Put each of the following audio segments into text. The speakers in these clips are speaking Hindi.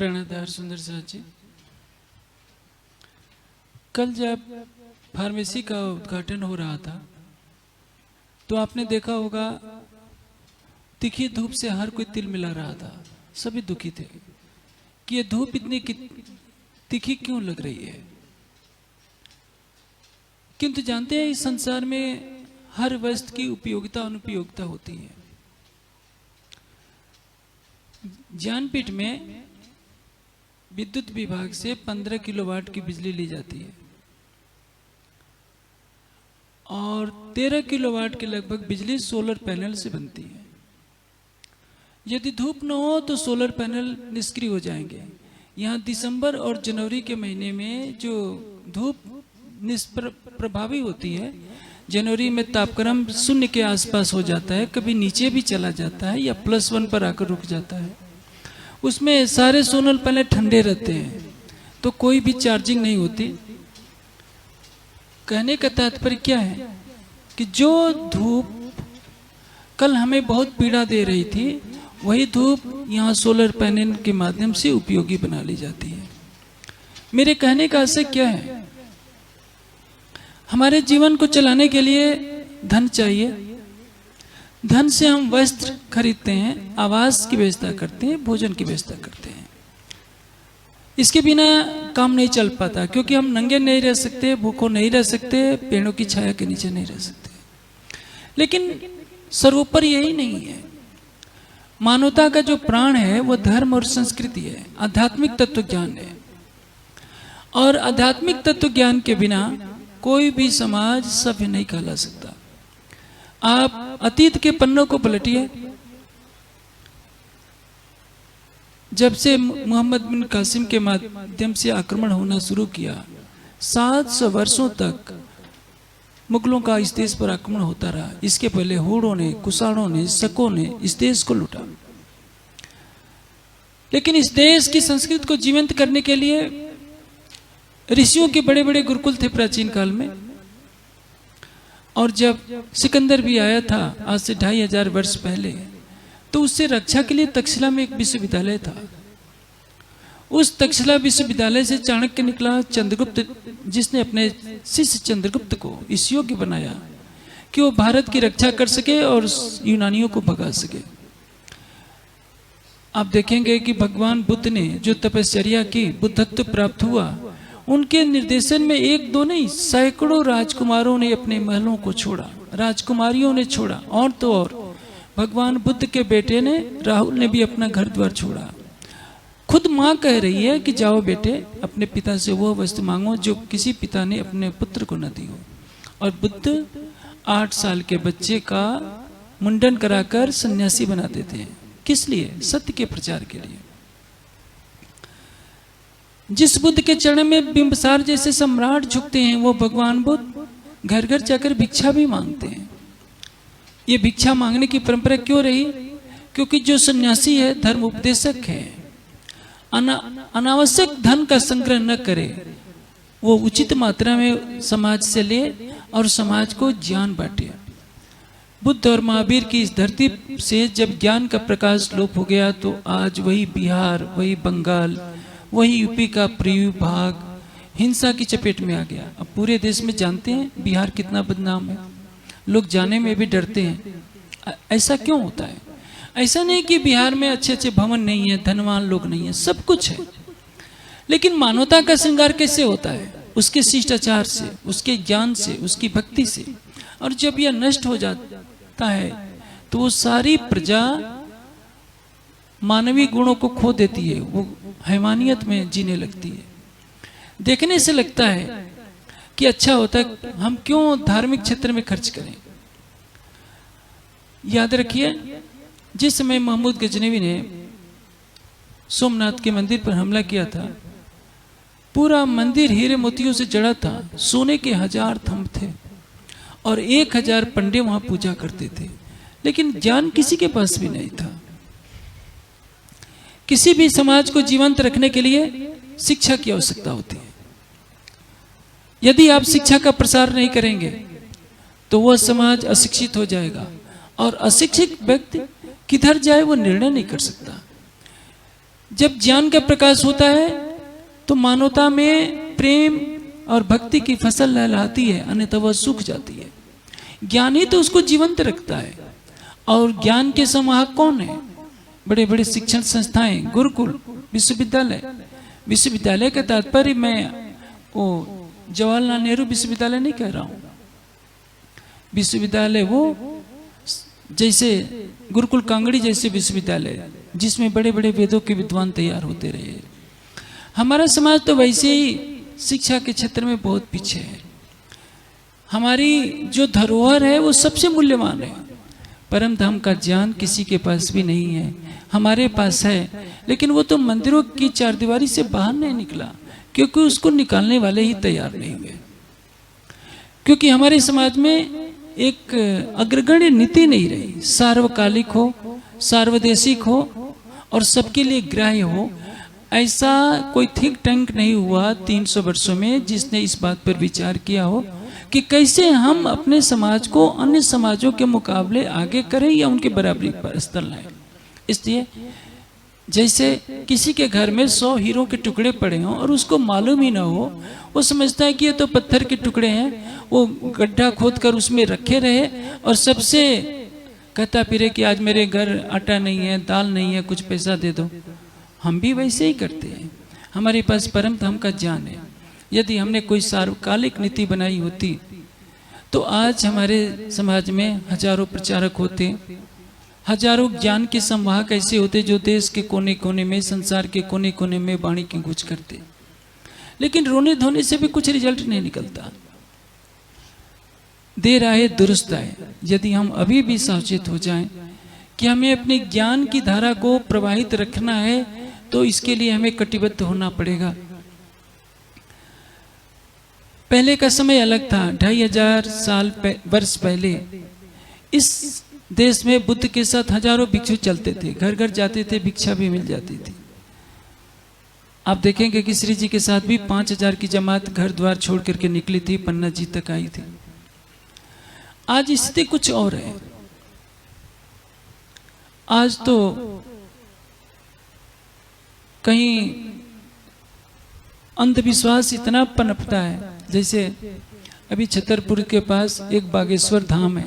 प्रणतार सुंदर साथ जी, कल जब फार्मेसी का उद्घाटन हो रहा था तो आपने देखा होगा तीखी धूप से हर कोई तिल मिला रहा था। सभी दुखी थे कि ये धूप इतनी तीखी क्यों लग रही है। किंतु जानते हैं इस संसार में हर वस्तु की उपयोगिता अनुपयोगिता होती है। ज्ञानपीठ में विद्युत विभाग से 15 किलोवाट की बिजली ली जाती है और 13 किलोवाट के लगभग बिजली सोलर पैनल से बनती है। यदि धूप न हो तो सोलर पैनल निष्क्रिय हो जाएंगे। यहाँ दिसंबर और जनवरी के महीने में जो धूप निष्प्रभावी होती है, जनवरी में तापक्रम 0 के आसपास हो जाता है, कभी नीचे भी चला जाता है या +1 पर आकर रुक जाता है। उसमें सारे सोलर पैनल ठंडे रहते हैं तो कोई भी चार्जिंग नहीं होती। कहने का तात्पर्य क्या है कि जो धूप कल हमें बहुत पीड़ा दे रही थी, वही धूप यहाँ सोलर पैनल के माध्यम से उपयोगी बना ली जाती है। मेरे कहने का आशय क्या है, हमारे जीवन को चलाने के लिए धन चाहिए। धन से हम वस्त्र खरीदते हैं, आवास की व्यवस्था करते हैं, भोजन की व्यवस्था करते हैं। इसके बिना काम नहीं चल पाता, क्योंकि हम नंगे नहीं रह सकते, भूखों नहीं रह सकते, पेड़ों की छाया के नीचे नहीं रह सकते। लेकिन सर्वोपरि यही नहीं है। मानवता का जो प्राण है वो धर्म और संस्कृति है, आध्यात्मिक तत्व ज्ञान है। और आध्यात्मिक तत्व ज्ञान के बिना कोई भी समाज सभ्य नहीं कहला सकता। आप अतीत के पन्नों को पलटिए। जब से मोहम्मद बिन कासिम के माध्यम से आक्रमण होना शुरू किया, 700 वर्षों तक मुगलों का इस देश पर आक्रमण होता रहा। इसके पहले हूणों ने, कुषाणों ने, शकों ने इस देश को लूटा। लेकिन इस देश की संस्कृति को जीवंत करने के लिए ऋषियों के बड़े बड़े गुरुकुल थे प्राचीन काल में। और जब सिकंदर भी आया था आज से 2500 वर्ष पहले, तो उससे रक्षा के लिए तक्षशिला में एक विश्वविद्यालय था। उस तक्षशिला विश्वविद्यालय से चाणक्य निकला, चंद्रगुप्त, जिसने अपने शिष्य चंद्रगुप्त को इस योग्य बनाया कि वो भारत की रक्षा कर सके और यूनानियों को भगा सके। आप देखेंगे कि भगवान बुद्ध ने जो तपश्चर्या की, बुद्धत्व प्राप्त हुआ, उनके निर्देशन में 1-2 नहीं, सैकड़ों राजकुमारों ने अपने महलों को छोड़ा, राजकुमारियों ने छोड़ा। और तो और भगवान बुद्ध के बेटे ने, राहुल ने भी अपना घर द्वार छोड़ा। खुद माँ कह रही है कि जाओ बेटे, अपने पिता से वो वस्तु मांगो जो किसी पिता ने अपने पुत्र को न दी हो। और बुद्ध 8 साल के बच्चे का मुंडन कराकर सन्यासी बना देते हैं। किस लिए? सत्य के प्रचार के लिए। जिस बुद्ध के चरण में बिंबसार जैसे सम्राट झुकते हैं, वो भगवान बुद्ध घर घर जाकर भिक्षा भी मांगते हैं। ये भिक्षा मांगने की परंपरा क्यों रही? क्योंकि जो सन्यासी है, धर्म उपदेशक है, अनावश्यक धन का संग्रह न करे, वो उचित मात्रा में समाज से ले और समाज को ज्ञान बांटे। बुद्ध और महावीर की इस धरती से जब ज्ञान का प्रकाश लोप हो गया, तो आज वही बिहार, वही बंगाल, वही यूपी का पूर्वी भाग हिंसा की चपेट में आ गया। अब पूरे देश में जानते हैं बिहार कितना बदनाम है, लोग जाने में भी डरते हैं। ऐसा क्यों होता है? ऐसा नहीं कि बिहार में अच्छे अच्छे भवन नहीं है, धनवान लोग नहीं है, सब कुछ है। लेकिन मानवता का श्रृंगार कैसे होता है? उसके शिष्टाचार से, उसके ज्ञान से, उसकी भक्ति से। और जब यह नष्ट हो जाता है तो वो सारी प्रजा मानवीय गुणों को खो देती है, वो हैवानियत में जीने लगती है। देखने से लगता है कि अच्छा होता है, हम क्यों धार्मिक क्षेत्र में खर्च करें। याद रखिए, जिस समय महमूद गजनवी ने सोमनाथ के मंदिर पर हमला किया था, पूरा मंदिर हीरे मोतियों से जड़ा था, सोने के 1000 थंब थे और 1000 पंडे वहां पूजा करते थे। लेकिन ज्ञान किसी के पास भी नहीं था। किसी भी समाज को जीवंत रखने के लिए शिक्षा की आवश्यकता होती है। यदि आप शिक्षा का प्रसार नहीं करेंगे तो वह समाज अशिक्षित हो जाएगा, और अशिक्षित व्यक्ति किधर जाए वो निर्णय नहीं कर सकता। जब ज्ञान का प्रकाश होता है तो मानवता में प्रेम और भक्ति की फसल लहलाती है, अन्यथा वह सूख जाती है। ज्ञान ही तो उसको जीवंत रखता है। और ज्ञान के संवाहक कौन है? बड़े बड़े शिक्षण संस्थाएं, गुरुकुल, विश्वविद्यालय। विश्वविद्यालय का तात्पर्य मैं वो जवाहरलाल नेहरू विश्वविद्यालय नहीं कह रहा हूँ। विश्वविद्यालय वो जैसे गुरुकुल कांगड़ी जैसे विश्वविद्यालय जिसमें बड़े बड़े वेदों के विद्वान तैयार होते रहे। हमारा समाज तो वैसे ही शिक्षा के क्षेत्र में बहुत पीछे है। हमारी जो धरोहर है वो सबसे मूल्यवान है। परम धाम का ज्ञान किसी के पास भी नहीं है, हमारे पास है, लेकिन वो तो मंदिरों की चारदीवारी से बाहर नहीं निकला, क्योंकि उसको निकालने वाले ही तैयार नहीं हुए। क्योंकि हमारे समाज में एक अग्रगण्य नीति नहीं रही, सार्वकालिक हो, सार्वदेशिक हो और सबके लिए ग्राह्य हो। ऐसा कोई थिंक टैंक नहीं हुआ 300 वर्षों में जिसने इस बात पर विचार किया हो कि कैसे हम अपने समाज को अन्य समाजों के मुकाबले आगे करें या उनके बराबरी पर स्तर लाएं। इसलिए जैसे किसी के घर में 100 हीरो के टुकड़े पड़े हों और उसको मालूम ही ना हो, वो समझता है कि ये तो पत्थर के टुकड़े हैं, वो गड्ढा खोद कर उसमें रखे रहे और सबसे कहता फिरे कि आज मेरे घर आटा नहीं है, दाल नहीं है, कुछ पैसा दे दो। हम भी वैसे ही करते हैं। हमारे पास परम धाम का ज्ञान है। यदि हमने कोई सार्वकालिक नीति बनाई होती तो आज हमारे समाज में हजारों प्रचारक होते, हजारों ज्ञान के संवाहक ऐसे होते जो देश के कोने कोने में, संसार के कोने कोने में वाणी की गूंज करते। लेकिन रोने धोने से भी कुछ रिजल्ट नहीं निकलता। देर आए दुरुस्त आए। यदि हम अभी भी सावचेत हो जाएं कि हमें अपने ज्ञान की धारा को प्रवाहित रखना है तो इसके लिए हमें कटिबद्ध होना पड़ेगा। पहले का समय अलग था। 2500 वर्ष पहले इस देश में बुद्ध के साथ हजारों भिक्षु चलते थे, घर घर जाते थे, भिक्षा भी मिल जाती थी। आप देखेंगे कि श्री जी के साथ भी 5000 की जमात घर द्वार छोड़ करके निकली थी, पन्ना जी तक आई थी। आज स्थिति कुछ और है। आज तो कहीं अंधविश्वास इतना पनपता है। जैसे अभी छतरपुर के पास एक बागेश्वर धाम है,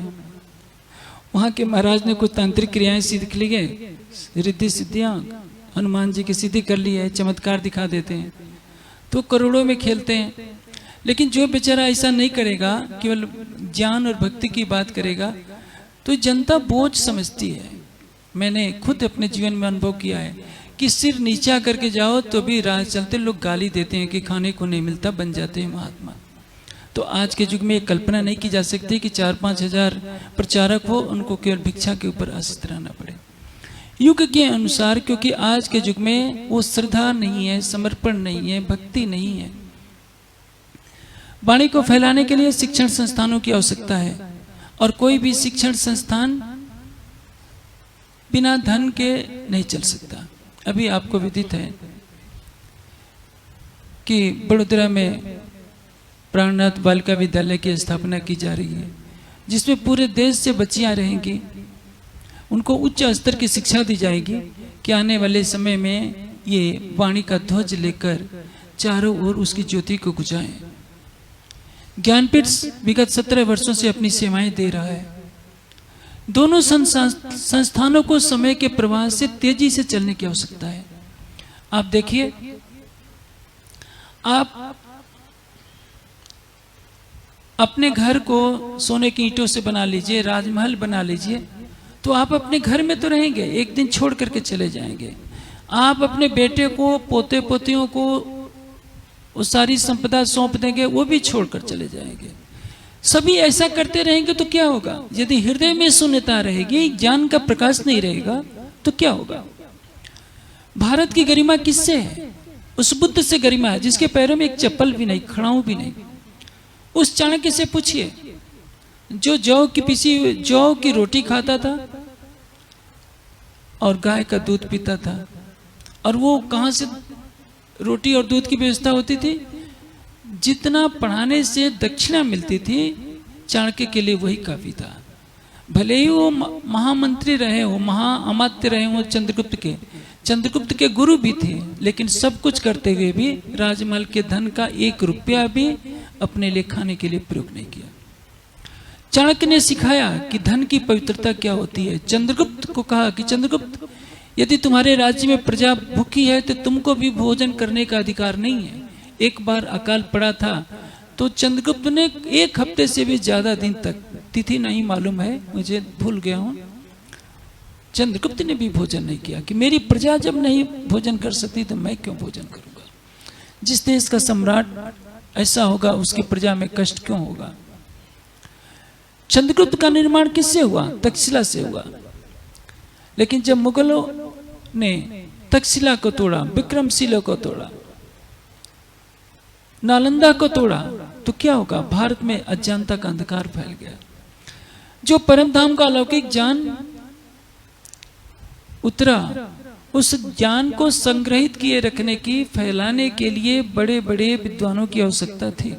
वहाँ के महाराज ने कुछ तांत्रिक क्रियाएं सिद्ध की गए, रिद्धि सिद्धियाँ हनुमान जी की सिद्धि कर ली है, चमत्कार दिखा देते हैं, तो करोड़ों में खेलते हैं। लेकिन जो बेचारा ऐसा नहीं करेगा, केवल ज्ञान और भक्ति की बात करेगा, तो जनता बोझ समझती है। मैंने खुद अपने जीवन में अनुभव किया है कि सिर नीचा करके जाओ तो भी राह चलते लोग गाली देते हैं कि खाने को नहीं मिलता, बन जाते हैं महात्मा। तो आज के युग में एक कल्पना नहीं की जा सकती कि 4-5 हजार प्रचारक हो, उनको केवल भिक्षा के ऊपर आश्रित रहना पड़े। युग के अनुसार, क्योंकि आज के युग में वो श्रद्धा नहीं है, समर्पण नहीं है, भक्ति नहीं है। वाणी को फैलाने के लिए शिक्षण संस्थानों की आवश्यकता है, और कोई भी शिक्षण संस्थान बिना धन के नहीं चल सकता। अभी आपको विदित है कि बड़ोदरा में प्राणनाथ बालिका विद्यालय की स्थापना की जा रही है, जिसमें पूरे देश से बच्चियां रहेंगी। उनको उच्च स्तर की शिक्षा दी जाएगी कि आने वाले समय में ये वाणी का ध्वज लेकर चारों ओर उसकी ज्योति को बुझाएं। ज्ञानपीठ विगत 17 वर्षों से अपनी सेवाएं दे रहा है। दोनों संस्थानों को समय के प्रवाह से तेजी से चलने की आवश्यकता है। आप देखिए, आप अपने घर को सोने की ईंटों से बना लीजिए, राजमहल बना लीजिए, तो आप अपने घर में तो रहेंगे, एक दिन छोड़ करके चले जाएंगे। आप अपने बेटे को, पोते पोतियों को वो सारी संपदा सौंप देंगे, वो भी छोड़कर चले जाएंगे। सभी ऐसा करते रहेंगे तो क्या होगा? यदि हृदय में शून्यता रहेगी, ज्ञान का प्रकाश नहीं रहेगा, तो क्या होगा? भारत की गरिमा किससे है? उस बुद्ध से गरिमा है जिसके पैरों में एक चप्पल भी नहीं, खड़ाऊ भी नहीं। उस चाणक्य से पूछिए, जो जौ की पिसी जौ की रोटी खाता था और गाय का दूध पीता था, और वो कहां से रोटी और दूध की व्यवस्था होती थी? जितना पढ़ाने से दक्षिणा मिलती थी, चाणक्य के लिए वही काफी था। भले ही वो महामंत्री रहे हो, महाअमात्य रहे हो चंद्रगुप्त के, चंद्रगुप्त के गुरु भी थे, लेकिन सब कुछ करते हुए भी राजमहल के धन का 1 रुपया भी अपने लिए खाने के लिए प्रयोग नहीं किया। चाणक्य ने सिखाया कि धन की पवित्रता क्या होती है। चंद्रगुप्त को कहा कि चंद्रगुप्त, यदि तुम्हारे राज्य में प्रजा भूखी है तो तुमको भी भोजन करने का अधिकार नहीं है। एक बार अकाल पड़ा था तो चंद्रगुप्त ने 1 हफ्ते से भी ज्यादा दिन तक, तिथि नहीं मालूम है मुझे, भूल गया हूं, चंद्रगुप्त ने भी भोजन नहीं किया कि मेरी प्रजा जब नहीं भोजन कर सकती तो मैं क्यों भोजन करूंगा। जिस देश का सम्राट ऐसा होगा उसकी प्रजा में कष्ट क्यों होगा। चंद्रगुप्त का निर्माण किससे हुआ? तक्षशिला से हुआ। लेकिन जब मुगलों ने तक्षशिला को तोड़ा, विक्रमशिला को तोड़ा, नालंदा को तोड़ा, तो क्या होगा? भारत में अज्ञानता का अंधकार फैल गया। जो परम धाम का अलौकिक ज्ञान उतरा, उस ज्ञान को संग्रहित किए रखने की, फैलाने के लिए बड़े बड़े विद्वानों की आवश्यकता थी।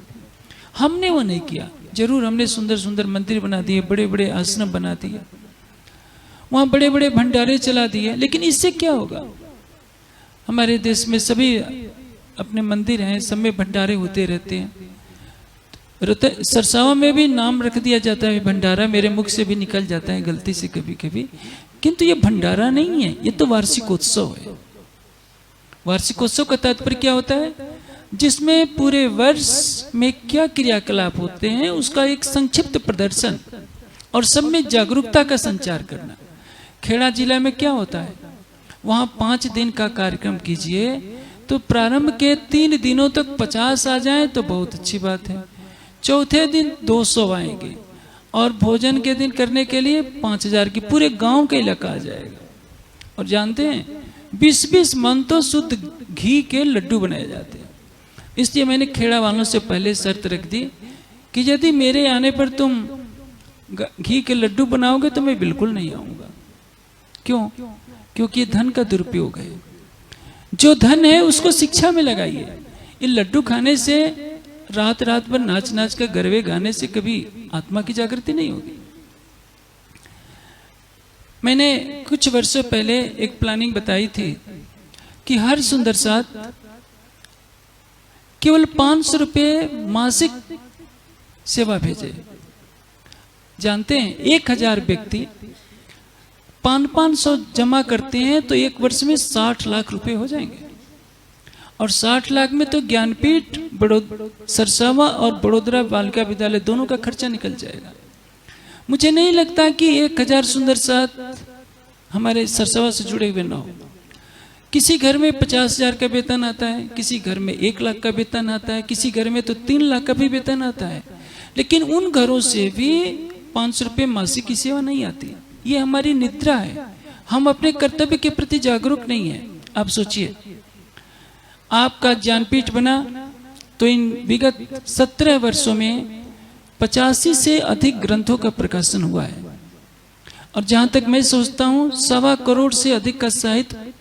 हमने वो नहीं किया। जरूर हमने सुंदर सुंदर मंदिर बना दिए, बड़े बड़े आश्रम बना दिए, वहां बड़े बड़े भंडारे चला दिए, लेकिन इससे क्या होगा? हमारे देश में सभी अपने मंदिर हैं, सब में भंडारे होते रहते हैं। सरसावा में भी नाम रख दिया जाता है भंडारा, मेरे मुख से भी निकल जाता है गलती से कभी कभी, किंतु ये भंडारा नहीं है, ये तो वार्षिकोत्सव है। वार्षिकोत्सव का तात्पर्य क्या होता है? जिसमें पूरे वर्ष में क्या क्रियाकलाप होते हैं उसका एक संक्षिप्त प्रदर्शन और सब में जागरूकता का संचार करना। खेड़ा जिला में क्या होता है? वहां 5 दिन का कार्यक्रम कीजिए तो प्रारंभ के 3 दिनों तक 50 आ जाएं तो बहुत अच्छी बात है। चौथे दिन 200 आएंगे और भोजन के दिन करने के लिए 5000 की पूरे गांव का इलाका आ जाएगा। और जानते हैं 20-20 मन तो शुद्ध घी के लड्डू बनाए जाते हैं। इसलिए मैंने खेड़ा वालों से पहले शर्त रख दी कि यदि मेरे आने पर तुम घी के लड्डू बनाओगे तो मैं बिल्कुल नहीं आऊंगा। क्यों? क्योंकि ये धन का दुरुपयोग है। जो धन है उसको शिक्षा में लगाइए। ये लड्डू खाने से, रात रात भर नाच नाच कर गरबे गाने से कभी आत्मा की जागृति नहीं होगी। मैंने कुछ वर्षों पहले एक प्लानिंग बताई थी कि हर सुंदर साथ केवल 500 रुपये मासिक सेवा भेजे। जानते हैं 1000 व्यक्ति 500 जमा करते हैं तो 1 वर्ष में 60 लाख रुपए हो जाएंगे। और 60 लाख में तो ज्ञानपीठ, सरसावा और बड़ोदरा बालिका विद्यालय दोनों का खर्चा निकल जाएगा। मुझे नहीं लगता कि 1000 सुंदर साथ हमारे सरसावा से जुड़े हुए ना हो। किसी घर में 50,000 का वेतन आता है, किसी घर में 1 लाख का वेतन आता है, किसी घर में तो 3 लाख का भी वेतन आता है, लेकिन उन घरों से भी 500 रुपये मासिक की सेवा नहीं आती। ये हमारी निद्रा है। हम अपने कर्तव्य के प्रति जागरूक नहीं है। आप सोचिए, आपका ज्ञानपीठ बना तो इन विगत 17 वर्षों में 85 से अधिक ग्रंथों का प्रकाशन हुआ है। और जहां तक मैं सोचता हूं 1.25 करोड़ से अधिक का साहित्य,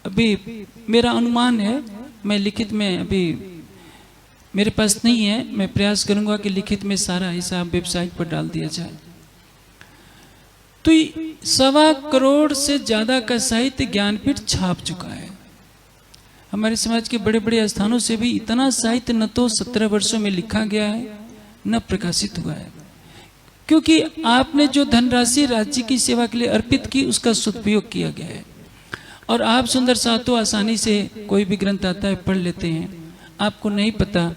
अभी मेरा अनुमान है, मैं लिखित में अभी मेरे पास नहीं है, मैं प्रयास करूंगा कि लिखित में सारा हिसाब वेबसाइट पर डाल दिया जाए। तो 1.25 करोड़ से ज्यादा का साहित्य ज्ञानपीठ छाप चुका है। हमारे समाज के बड़े बड़े स्थानों से भी इतना साहित्य न तो 17 वर्षों में लिखा गया है न प्रकाशित हुआ है, क्योंकि आपने जो धनराशि राज्य की सेवा के लिए अर्पित की उसका सदुपयोग किया गया है। और आप सुंदर साथों आसानी से कोई भी ग्रंथ आता है पढ़ लेते हैं। आपको नहीं पता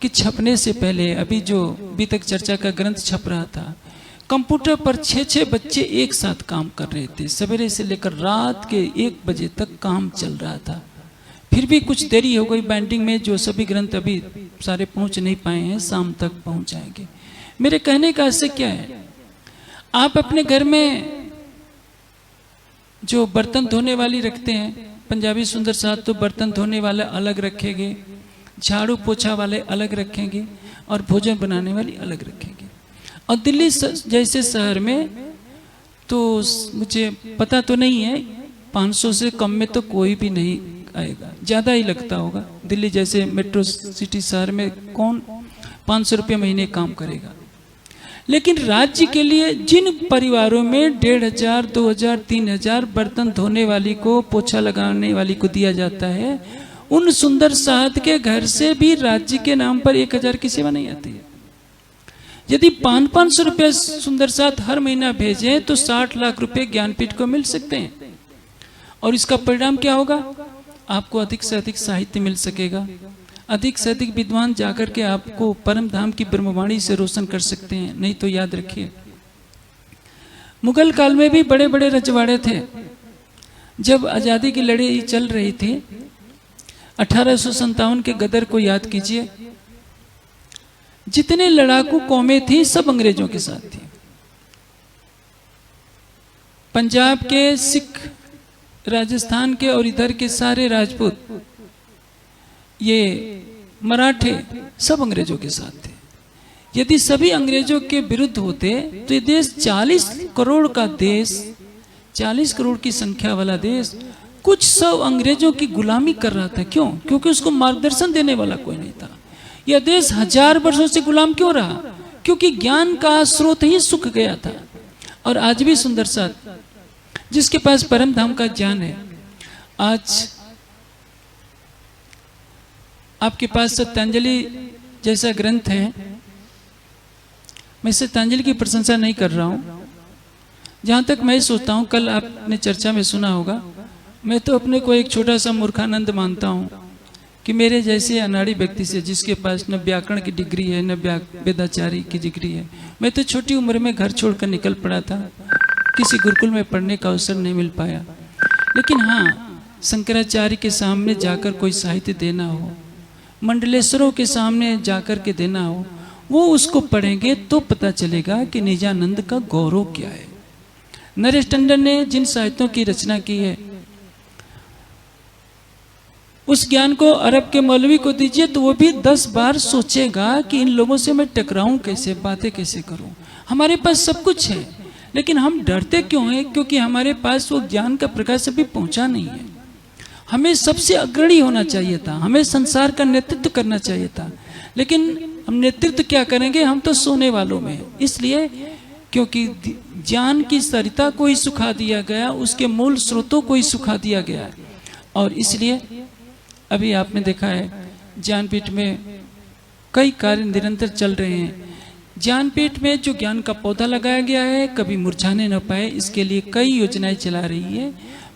कि छपने से पहले, अभी जो अभी तक चर्चा का ग्रंथ छप रहा था, कंप्यूटर पर 6 बच्चे एक साथ काम कर रहे थे। सवेरे से लेकर रात के 1 बजे तक काम चल रहा था। फिर भी कुछ देरी हो गई बाइंडिंग में, जो सभी ग्रंथ अभी सारे पहुंच नहीं पाए हैं, शाम तक पहुंच जाएंगे। मेरे कहने का आशय क्या है? आप अपने घर में जो बर्तन धोने वाली रखते हैं, पंजाबी सुंदर साथ तो बर्तन धोने वाले अलग रखेंगे, झाड़ू पोछा वाले अलग रखेंगे और भोजन बनाने वाली अलग रखेंगे। और दिल्ली जैसे शहर में तो मुझे पता तो नहीं है, 500 से कम में तो कोई भी नहीं आएगा, ज़्यादा ही लगता होगा। दिल्ली जैसे मेट्रो सिटी शहर में कौन 500 रुपये महीने काम करेगा? लेकिन राज्य के लिए जिन परिवारों में 1500, 2000, 3000 बर्तन धोने वाली को, पोछा लगाने वाली को दिया जाता है, उन सुंदर साध के घर से भी राज्य के नाम पर 1000 की सेवा नहीं आती है। यदि 500 रुपये सुंदर साथ हर महीना भेजें तो 60 लाख रुपए ज्ञानपीठ को मिल सकते हैं। और इसका परिणाम क्या होगा? आपको अधिक से अधिक साहित्य मिल सकेगा, अधिक से अधिक विद्वान जाकर के आपको परम धाम की ब्रह्मवाणी से रोशन कर सकते हैं। नहीं तो याद रखिए, मुगल काल में भी बड़े बड़े रजवाड़े थे। जब आजादी की लड़ाई चल रही थी, 1857 के गदर को याद कीजिए। जितने लड़ाकू कौमें थी सब अंग्रेजों के साथ थी। पंजाब के सिख, राजस्थान के और इधर के सारे राजपूत, ये मराठे, सब अंग्रेजों के साथ थे। यदि सभी अंग्रेजों के विरुद्ध होते तो ये देश 40 करोड़ का देश, 40 करोड़ की संख्या वाला देश कुछ 100 अंग्रेजों की गुलामी कर रहा था। क्यों? क्योंकि उसको मार्गदर्शन देने वाला कोई नहीं था। यह देश 1000 वर्षों से गुलाम क्यों रहा? क्योंकि ज्ञान का स्रोत ही सूख गया था। और आज भी सुंदर साथ जिसके पास परम धाम का ज्ञान है, आज आपके पास सत्यांजलि जैसा ग्रंथ है। मैं सत्यांजलि की प्रशंसा नहीं कर रहा हूं। जहां तक मैं सोचता हूं, कल आपने चर्चा में सुना होगा, मैं तो अपने को एक छोटा सा मूर्खानंद मानता हूं कि मेरे जैसे अनाड़ी व्यक्ति से, जिसके पास न व्याकरण की डिग्री है न वेदाचारी की डिग्री है, मैं तो छोटी उम्र में घर छोड़कर निकल पड़ा था। किसी गुरुकुल में पढ़ने का अवसर नहीं मिल पाया। लेकिन हाँ, शंकराचार्य के सामने जाकर कोई साहित्य देना हो, मंडलेश्वरों के सामने जाकर के देना हो, वो उसको पढ़ेंगे तो पता चलेगा कि निजानंद का गौरव क्या है। नरेश टंडन ने जिन साहित्यों की रचना की है, उस ज्ञान को अरब के मौलवी को दीजिए तो वो भी 10 बार सोचेगा कि इन लोगों से मैं टकराऊं कैसे, बातें कैसे करूं। हमारे पास सब कुछ है, लेकिन हम डरते क्यों हैं? क्योंकि हमारे पास वो ज्ञान का प्रकाश अभी पहुंचा नहीं है। हमें सबसे अग्रणी होना चाहिए था, हमें संसार का नेतृत्व करना चाहिए था, लेकिन हम नेतृत्व क्या करेंगे? हम तो सोने वालों में। इसलिए क्योंकि ज्ञान की सरिता को ही सुखा दिया गया, उसके मूल स्रोतों को ही सुखा दिया गया। और इसलिए अभी आपने देखा है ज्ञानपीठ में कई कार्य निरंतर चल रहे हैं। ज्ञानपीठ में जो ज्ञान का पौधा लगाया गया है, कभी मुरझाने न पाए, इसके लिए कई योजनाएं चला रही है।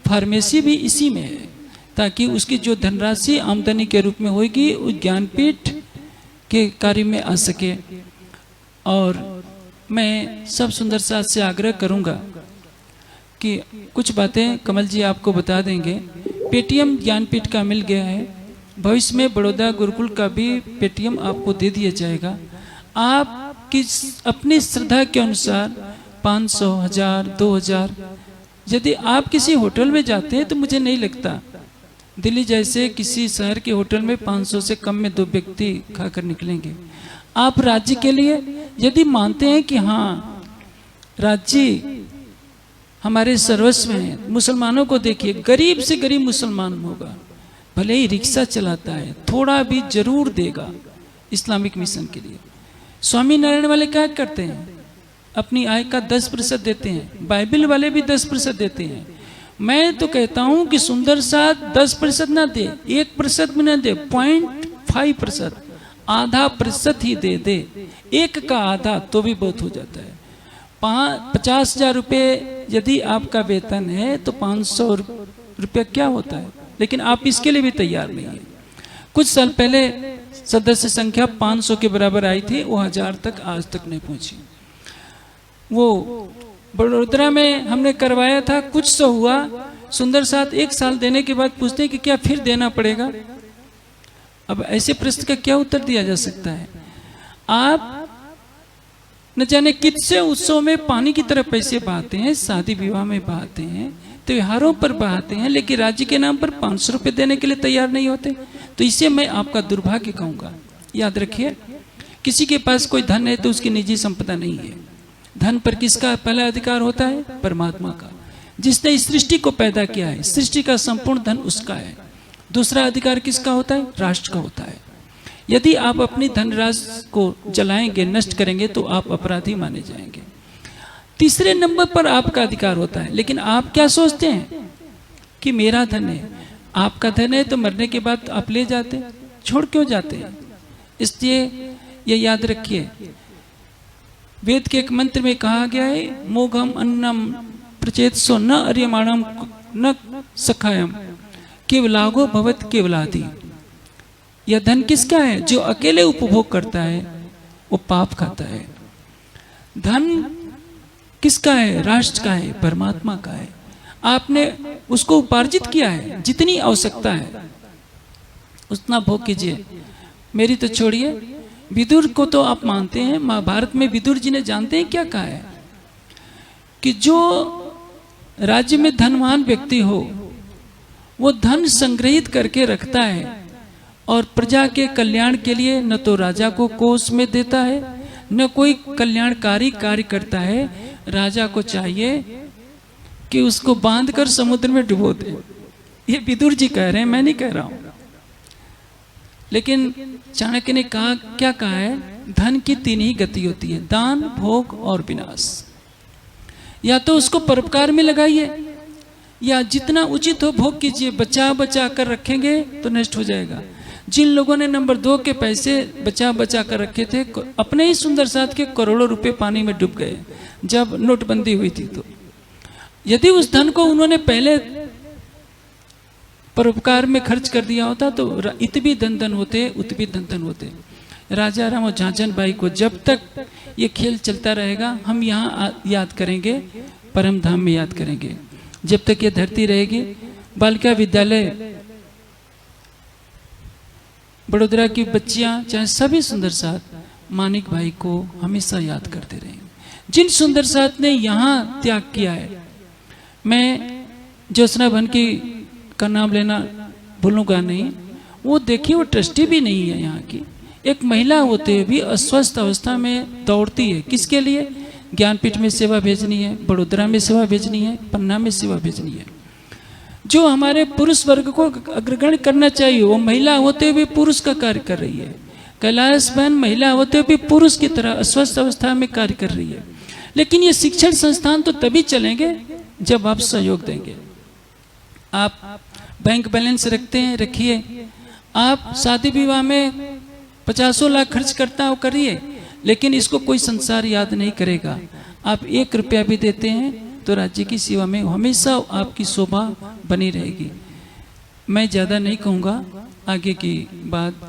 फार्मेसी भी इसी में है, ताकि उसकी जो धनराशि आमदनी के रूप में होगी उस ज्ञानपीठ के कार्य में आ सके। और मैं सब सुंदर साथ से आग्रह करूंगा कि कुछ बातें कमल जी आपको बता देंगे। पेटीएम ज्ञानपीठ का मिल गया है, भविष्य में बड़ौदा गुरुकुल का भी पेटीएम आपको दे दिया जाएगा। आप किस अपनी श्रद्धा के अनुसार 500, 1000, 2000, यदि आप किसी होटल में जाते हैं तो मुझे नहीं लगता दिल्ली जैसे किसी शहर के होटल में 500 से कम में 2 व्यक्ति खाकर निकलेंगे। आप राज्य के लिए यदि मानते हैं कि हाँ राज्य हमारे सर्वस्व हैं, मुसलमानों को देखिए, गरीब से गरीब मुसलमान होगा, भले ही रिक्शा चलाता है, थोड़ा भी जरूर देगा इस्लामिक मिशन के लिए। स्वामी नारायण वाले क्या करते हैं? अपनी आय का 10% देते हैं। बाइबल वाले भी 10% देते हैं। मैं तो कहता हूं कि सुंदर साथ 10% ना दे, 1% भी ना दे, 0.5%, आधा प्रतिशत ही दे दे। 1 का आधा तो भी बहुत हो जाता है। 50,000 रुपये यदि आपका वेतन है तो 500 रुपये क्या होता है? लेकिन आप इसके लिए भी तैयार नहीं है। कुछ साल पहले सदस्य संख्या 500 के बराबर आई थी, वो 1000 तक आज तक नहीं पहुंची। वो बड़ोदरा में हमने करवाया था, कुछ सौ हुआ। सुंदर साथ 1 साल देने के बाद पूछते हैं कि क्या फिर देना पड़ेगा? अब ऐसे प्रश्न का क्या उत्तर दिया जा सकता है? आप न जाने कितने उत्सव में पानी की तरह पैसे बहाते हैं, शादी विवाह में बहाते हैं, त्योहारों पर बहाते हैं, लेकिन राज्य के नाम पर 500 रुपये देने के लिए तैयार नहीं होते। तो इसे मैं आपका दुर्भाग्य कहूंगा। याद रखिए, किसी के पास कोई धन है तो उसकी निजी संपदा नहीं है। धन पर किसका पहला अधिकार होता है? परमात्मा का, जिसने इस सृष्टि को पैदा किया है। सृष्टि का संपूर्ण धन उसका है। दूसरा अधिकार किसका होता है? राष्ट्र का होता है। यदि आप अपनी धनराशि को जलाएंगे, नष्ट करेंगे, तो आप अपराधी माने जाएंगे। तीसरे नंबर पर आपका अधिकार होता है, लेकिन आप क्या सोचते हैं कि मेरा धन है। आपका धन है तो मरने के बाद आप ले जाते, छोड़ क्यों जाते हैं? इसलिए ये याद रखिए, वेद के एक मंत्र में कहा गया है, मोघम अन्नम प्रचेतसो न अर्यमाणम न सखायम केवलागो भवत केवलादि। यह धन किसका है? जो अकेले उपभोग करता है वो पाप खाता है। धन किसका है? राष्ट्र का है, परमात्मा का है। आपने उसको उपार्जित किया है, जितनी आवश्यकता है उतना भोग कीजिए। मेरी तो छोड़िए, विदुर को तो आप मानते हैं। महाभारत में विदुर जी ने जानते हैं क्या कहा है कि जो राज्य में धनवान व्यक्ति हो वो धन संग्रहित करके रखता है और प्रजा के कल्याण के लिए न तो राजा को कोष में देता है न कोई कल्याणकारी कार्य करता है। राजा को चाहिए कि उसको बांधकर समुद्र में डुबो दे। ये विदुर जी कह रहे हैं, मैं नहीं कह रहा हूं। लेकिन चाणक्य ने कहा, क्या कहा है? धन की तीन ही गति होती है, दान, भोग और विनाश। या तो उसको परोपकार में लगाइए या जितना उचित हो भोग कीजिए। बचा बचा कर रखेंगे तो नष्ट हो जाएगा। जिन लोगों ने नंबर 2 के पैसे बचा बचा कर रखे थे, अपने ही सुंदर साथ के करोड़ों रुपए पानी में डूब गए जब नोटबंदी हुई थी। तो यदि उस धन को उन्होंने पहले परोपकार में खर्च कर दिया होता तो इतनी धन होते, उतनी धन होते। राजा राम और झांझन बाई को जब तक ये खेल चलता रहेगा हम यहाँ याद करेंगे, परम धाम में याद करेंगे। जब तक ये धरती रहेगी, बालिका विद्यालय बड़ोदरा की बच्चियां चाहे सभी सुंदर साथ मानिक भाई को हमेशा याद करते रहेंगे। जिन सुंदर साथ ने यहाँ त्याग किया है, मैं ज्योत्सना बनकी का नाम लेना भूलूंगा नहीं। वो देखिए, वो ट्रस्टी भी नहीं है यहाँ की। एक महिला होते हुए भी अस्वस्थ अवस्था में दौड़ती है। किसके लिए? ज्ञानपीठ में सेवा भेजनी है, बड़ोदरा में सेवा भेजनी है, पन्ना में सेवा भेजनी है। जो हमारे पुरुष वर्ग को अग्रगण्य करना चाहिए, वो महिला होते हुए पुरुष का कार्य कर रही है। कैलाश बहन महिला होते हुए पुरुष की तरह अस्वस्थ अवस्था में कार्य कर रही है। लेकिन ये शिक्षण संस्थान तो तभी चलेंगे जब आप सहयोग देंगे। आप बैंक बैलेंस रखते हैं, रखिए। आप शादी विवाह में 50 लाख खर्च करता हो, करिए, लेकिन इसको कोई संसार याद नहीं करेगा। आप 1 रुपया भी देते हैं तो राज्य की सेवा में हमेशा आपकी शोभा बनी रहेगी। मैं ज़्यादा नहीं कहूँगा, आगे की बात